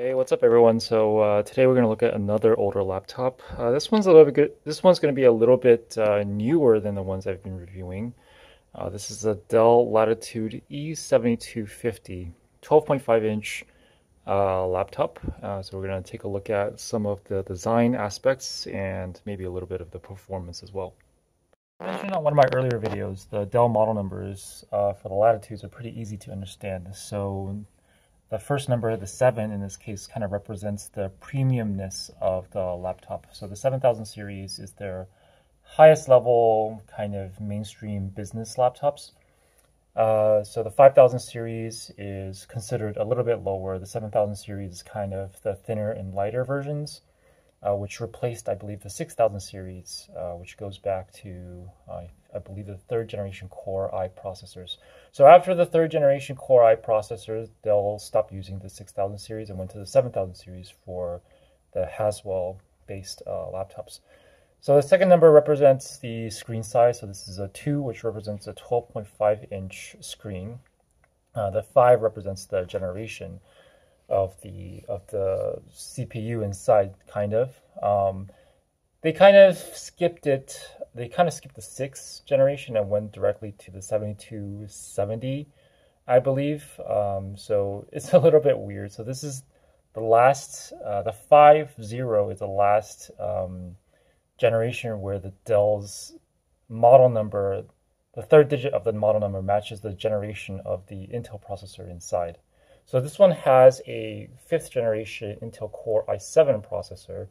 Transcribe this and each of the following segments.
Hey, what's up, everyone? Today we're going to look at another older laptop. This one's a little bit good. This one's going to be a little bit newer than the ones I've been reviewing. This is a Dell Latitude E7250, 12.5-inch laptop. So we're going to take a look at some of the design aspects and maybe a little bit of the performance as well. As mentioned on one of my earlier videos, the Dell model numbers for the Latitudes are pretty easy to understand. So the first number, the 7 in this case, kind of represents the premiumness of the laptop. So the 7000 series is their highest level kind of mainstream business laptops. So the 5000 series is considered a little bit lower. The 7000 series is kind of the thinner and lighter versions, which replaced, I believe, the 6000 series, which goes back to, I believe, the third generation Core i processors. So after the third generation Core i processors, Dell stopped using the 6000 series and went to the 7000 series for the Haswell-based laptops. So the second number represents the screen size. So this is a 2, which represents a 12.5-inch screen. The 5 represents the generation of the CPU inside, kind of. They kind of skipped it. They kind of skipped the 6th generation and went directly to the 7250, I believe. So it's a little bit weird. So this is the last, the 50 is the last generation where the Dell's model number, the third digit of the model number matches the generation of the Intel processor inside. So this one has a 5th generation Intel Core i7 processor,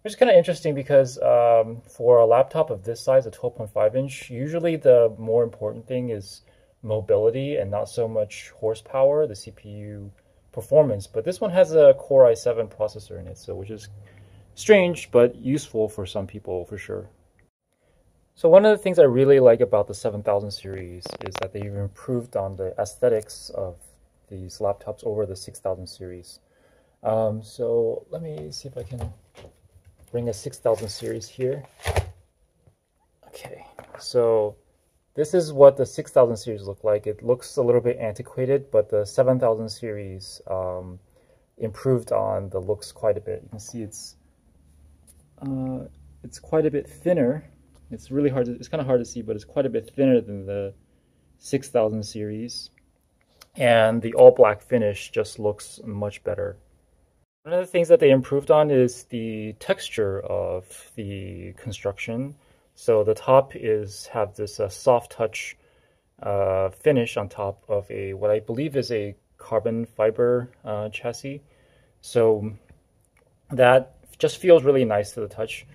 which is kind of interesting because for a laptop of this size, a 12.5-inch, usually the more important thing is mobility and not so much horsepower, the CPU performance. But this one has a Core i7 processor in it, so which is strange but useful for some people for sure. So one of the things I really like about the 7000 series is that they've improved on the aesthetics of these laptops over the 6000 series. So let me see if I can bring a 6000 series here. Okay, so this is what the 6000 series look like. It looks a little bit antiquated, but the 7000 series improved on the looks quite a bit. You can see it's quite a bit thinner. It's really hard to, it's kind of hard to see, but it's quite a bit thinner than the 6000 series. And the all-black finish just looks much better. One of the things that they improved on is the texture of the construction. So the top have this soft touch finish on top of a what I believe is a carbon fiber chassis. So that just feels really nice to the touch.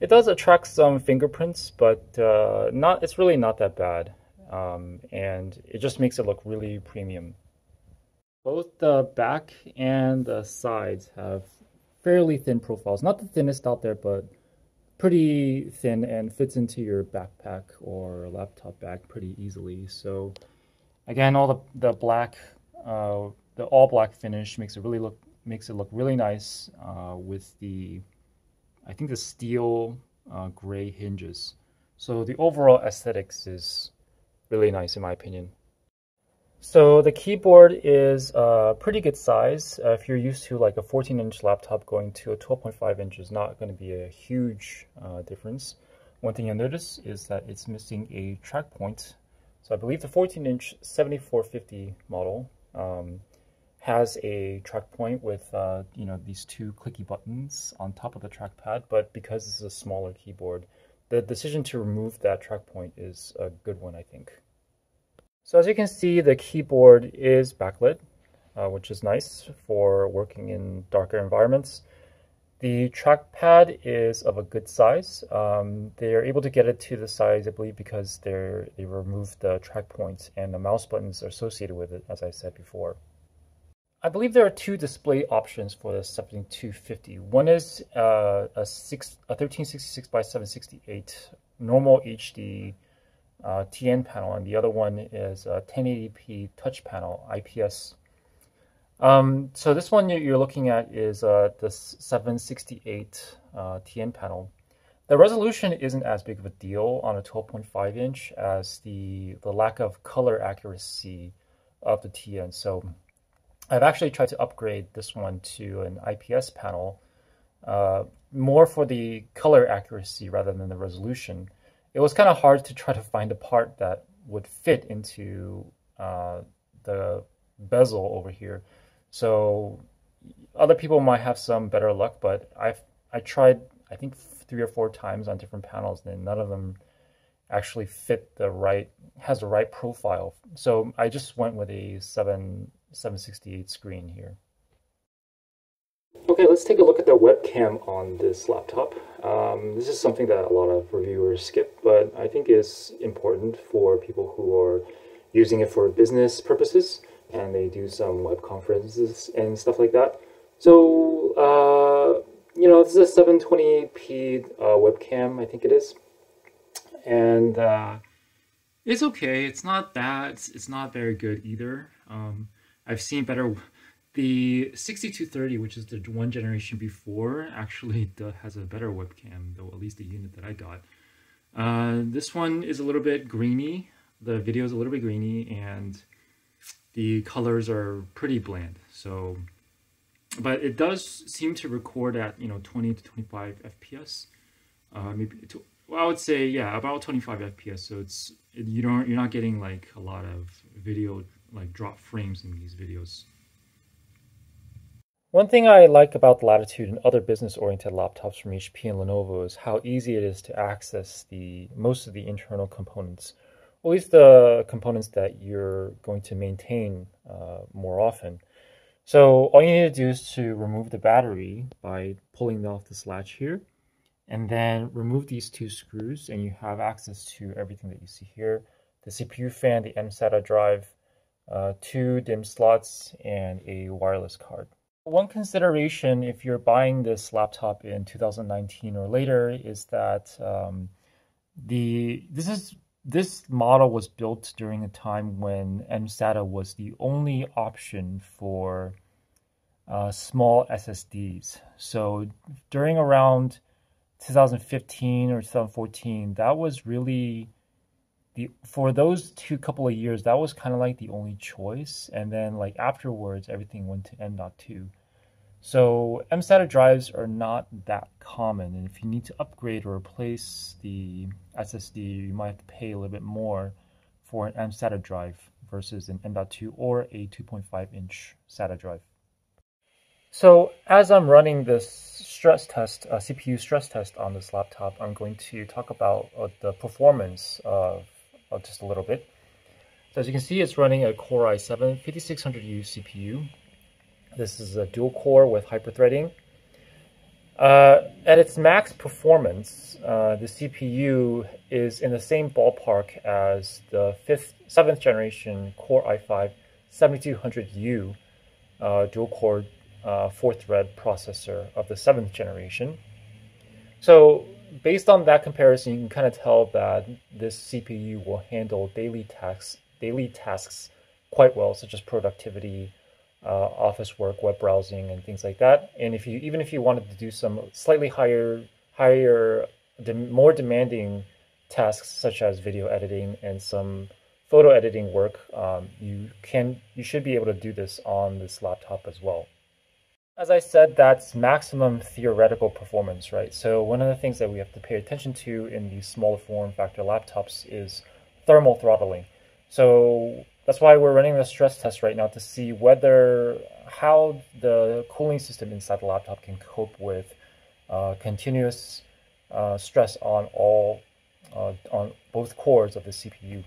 It does attract some fingerprints, but it's really not that bad. And it just makes it look really premium. Both the back and the sides have fairly thin profiles. Not the thinnest out there, but pretty thin and fits into your backpack or laptop bag pretty easily. So again, all the black, the all black finish makes it look really nice with I think the steel gray hinges. So the overall aesthetics is really nice in my opinion. So the keyboard is a pretty good size. If you're used to like a 14-inch laptop, going to a 12.5-inch is not going to be a huge difference. One thing you'll notice is that it's missing a track point. So I believe the 14-inch 7450 model has a track point with these 2 clicky buttons on top of the trackpad, but because this is a smaller keyboard, the decision to remove that track point is a good one, I think. So as you can see, the keyboard is backlit, which is nice for working in darker environments. The trackpad is of a good size. They are able to get it to the size, I believe, because they removed the track points and the mouse buttons are associated with it, as I said before. I believe there are 2 display options for the 7250. One is a 1366 by 768 normal HD TN panel, and the other one is a 1080p touch panel, IPS. So this one you're looking at is the 768 TN panel. The resolution isn't as big of a deal on a 12.5-inch as the lack of color accuracy of the TN. So I've actually tried to upgrade this one to an IPS panel, more for the color accuracy rather than the resolution. It was kind of hard to try to find a part that would fit into the bezel over here. So other people might have some better luck, but I tried, I think 3 or 4 times on different panels, and none of them actually fit has the right profile. So I just went with a 768 screen here. Okay, let's take a look at the webcam on this laptop. This is something that a lot of reviewers skip, but I think is important for people who are using it for business purposes, and they do some web conferences and stuff like that. So, this is a 720p webcam, I think it is. And it's okay. It's not bad. It's not very good either. I've seen better. The 6230, which is the one generation before, actually has a better webcam, though at least the unit that I got. This one is a little bit grainy. The video is a little bit grainy, and the colors are pretty bland. So, but it does seem to record at 20 to 25 FPS. Well, I would say, yeah, about 25 FPS. So you're not getting like a lot of video like drop frames in these videos. One thing I like about the Latitude and other business-oriented laptops from HP and Lenovo is how easy it is to access most of the internal components, or at least the components that you're going to maintain more often. So all you need to do is to remove the battery by pulling off this latch here, and then remove these 2 screws, and you have access to everything that you see here: the CPU fan, the mSATA drive, 2 DIMM slots, and a wireless card. One consideration if you're buying this laptop in 2019 or later is that this model was built during a time when mSATA was the only option for small SSDs. So during around 2015 or 2014, that was really for those couple of years, that was kind of like the only choice. And then like afterwards, everything went to M.2. So mSATA drives are not that common. And if you need to upgrade or replace the SSD, you might have to pay a little bit more for an mSATA drive versus an M.2 or a 2.5-inch SATA drive. So as I'm running this stress test, CPU stress test on this laptop, I'm going to talk about the performance of just a little bit. So as you can see, it's running a Core i7-5600U CPU. This is a dual core with hyperthreading. At its max performance, the CPU is in the same ballpark as the 7th generation Core i5-7200U dual core 4-thread processor of the 7th generation. So based on that comparison, you can kind of tell that this CPU will handle daily tasks quite well, such as productivity, office work, web browsing, and things like that. And even if you wanted to do some slightly more demanding tasks, such as video editing and some photo editing work, you should be able to do this on this laptop as well. As I said, that's maximum theoretical performance, right? So one of the things that we have to pay attention to in these smaller form factor laptops is thermal throttling. So that's why we're running the stress test right now to see how the cooling system inside the laptop can cope with continuous stress on both cores of the CPU.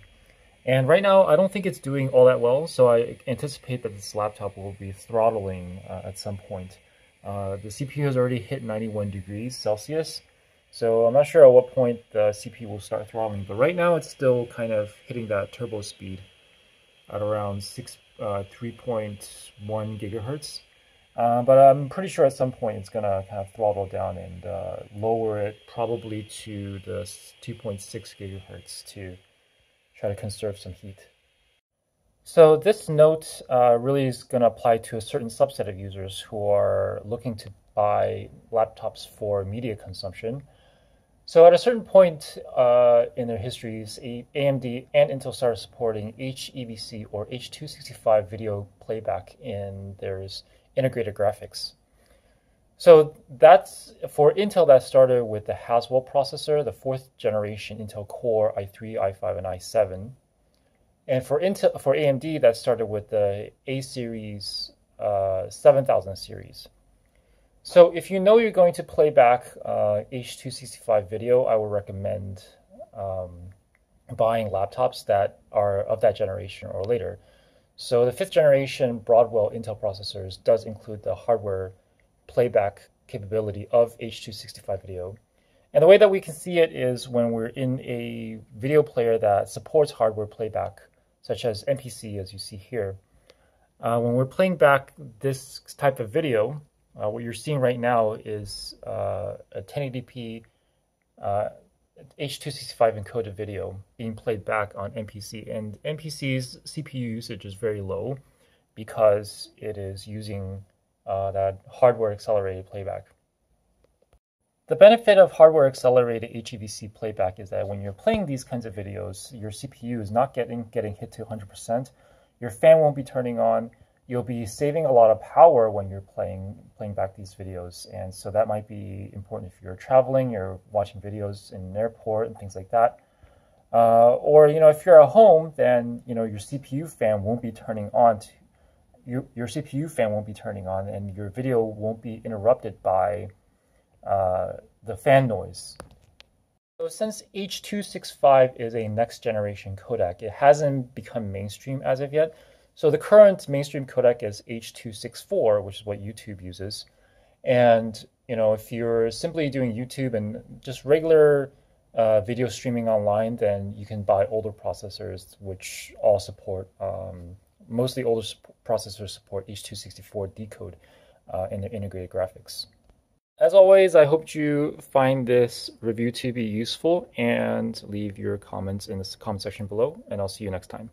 And right now, I don't think it's doing all that well, so I anticipate that this laptop will be throttling at some point. The CPU has already hit 91 degrees Celsius, so I'm not sure at what point the CPU will start throttling, but right now it's still kind of hitting that turbo speed at around 3.1 gigahertz. But I'm pretty sure at some point it's going to kind of throttle down and lower it probably to the 2.6 gigahertz to try to conserve some heat. So this note really is going to apply to a certain subset of users who are looking to buy laptops for media consumption. So at a certain point in their histories, AMD and Intel started supporting HEVC or H.265 video playback in their integrated graphics. So that's for Intel, that started with the Haswell processor, the fourth generation Intel Core i3, i5, and i7. And for AMD, that started with the A series 7000 series. So if you know you're going to play back H.265 video, I would recommend buying laptops that are of that generation or later. So the fifth generation Broadwell Intel processors does include the hardware playback capability of H.265 video. And the way that we can see it is when we're in a video player that supports hardware playback, such as MPC, as you see here. When we're playing back this type of video, what you're seeing right now is a 1080p H.265 encoded video being played back on MPC. And MPC's CPU usage is very low because it is using that hardware accelerated playback. The benefit of hardware accelerated HEVC playback is that when you're playing these kinds of videos, your CPU is not getting hit to 100%. Your fan won't be turning on. You'll be saving a lot of power when you're playing back these videos. And so that might be important if you're traveling, you're watching videos in an airport and things like that. Or, if you're at home, then, your CPU fan won't be turning on. Your CPU fan won't be turning on, and your video won't be interrupted by the fan noise. So since H.265 is a next generation codec, it hasn't become mainstream as of yet. So the current mainstream codec is H.264, which is what YouTube uses. And if you're simply doing YouTube and just regular video streaming online, then you can buy older processors, which all support, mostly older processors support H.264 decode in their integrated graphics. As always, I hope you find this review to be useful, and leave your comments in the comment section below, and I'll see you next time.